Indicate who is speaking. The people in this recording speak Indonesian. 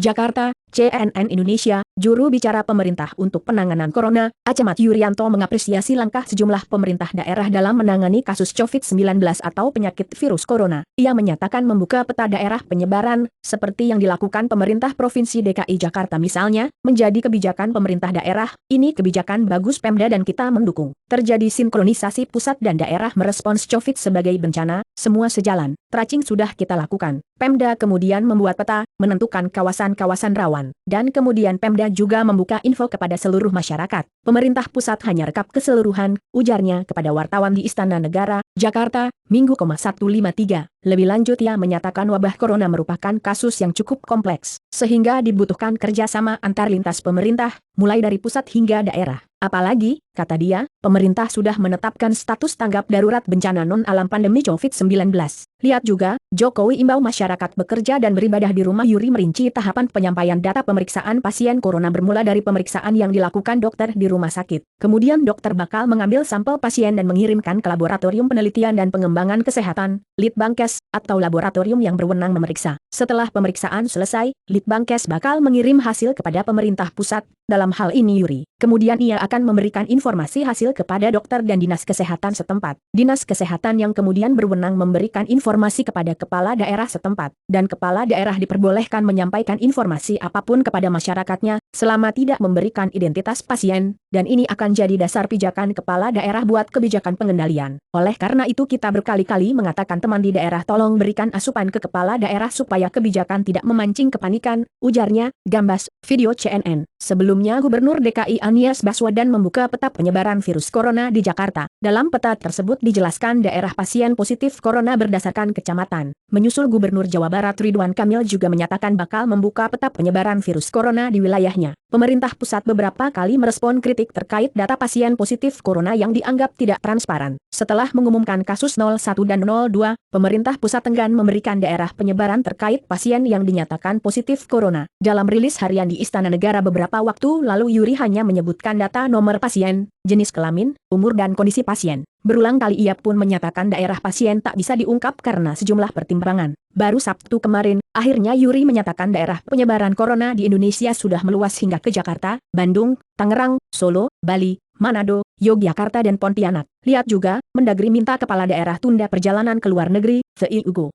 Speaker 1: Jakarta, CNN Indonesia, juru bicara pemerintah untuk penanganan Corona, Acamat Yuryanto mengapresiasi langkah sejumlah pemerintah daerah dalam menangani kasus COVID-19 atau penyakit virus corona. Ia menyatakan membuka peta daerah penyebaran, seperti yang dilakukan pemerintah Provinsi DKI Jakarta misalnya, menjadi kebijakan pemerintah daerah. Ini kebijakan bagus Pemda dan kita mendukung. Terjadi sinkronisasi pusat dan daerah merespons COVID sebagai bencana, semua sejalan. Tracing sudah kita lakukan. Pemda kemudian membuat peta, menentukan kawasan-kawasan rawan, dan kemudian Pemda juga membuka info kepada seluruh masyarakat. Pemerintah pusat hanya rekap keseluruhan, ujarnya kepada wartawan di Istana Negara, Jakarta, Minggu 153. Lebih lanjut ia menyatakan wabah corona merupakan kasus yang cukup kompleks, sehingga dibutuhkan kerjasama antar lintas pemerintah, mulai dari pusat hingga daerah. Apalagi, kata dia, pemerintah sudah menetapkan status tanggap darurat bencana non-alam pandemi COVID-19. Lihat juga, Jokowi imbau masyarakat bekerja dan beribadah di rumah. Yuri merinci tahapan penyampaian data pemeriksaan pasien corona bermula dari pemeriksaan yang dilakukan dokter di rumah sakit. Kemudian dokter bakal mengambil sampel pasien dan mengirimkan ke laboratorium penelitian dan pengembangan kesehatan, Litbangkes, atau laboratorium yang berwenang memeriksa. Setelah pemeriksaan selesai, Litbangkes bakal mengirim hasil kepada pemerintah pusat, dalam hal ini Yuri. Kemudian ia akan memberikan informasi hasil kepada dokter dan dinas kesehatan setempat. Dinas kesehatan yang kemudian berwenang memberikan informasi kepada kepala daerah setempat. Dan kepala daerah diperbolehkan menyampaikan informasi apapun kepada masyarakatnya, selama tidak memberikan identitas pasien, dan ini akan jadi dasar pijakan kepala daerah buat kebijakan pengendalian. Oleh karena itu kita berkali-kali mengatakan teman di daerah tolong berikan asupan ke kepala daerah supaya kebijakan tidak memancing kepanikan, ujarnya, Gambas, video CNN. Sebelumnya Gubernur DKI Anies Baswedan membuka peta penyebaran virus corona di Jakarta. Dalam peta tersebut dijelaskan daerah pasien positif corona berdasarkan kecamatan. Menyusul Gubernur Jawa Barat Ridwan Kamil juga menyatakan bakal membuka peta penyebaran virus corona di wilayahnya. Pemerintah pusat beberapa kali merespon kritik terkait data pasien positif corona yang dianggap tidak transparan. Setelah mengumumkan kasus 01 dan 02, pemerintah pusat enggan memberikan daerah penyebaran terkait pasien yang dinyatakan positif corona. Dalam rilis harian di Istana Negara beberapa waktu lalu Yuri hanya menyebutkan data nomor pasien, jenis kelamin, umur dan kondisi pasien. Berulang kali ia pun menyatakan daerah pasien tak bisa diungkap karena sejumlah pertimbangan. Baru Sabtu kemarin, akhirnya Yuri menyatakan daerah penyebaran corona di Indonesia sudah meluas hingga ke Jakarta, Bandung, Tangerang, Solo, Bali, Manado, Yogyakarta dan Pontianak. Lihat juga, Mendagri minta kepala daerah tunda perjalanan ke luar negeri, VIUGO.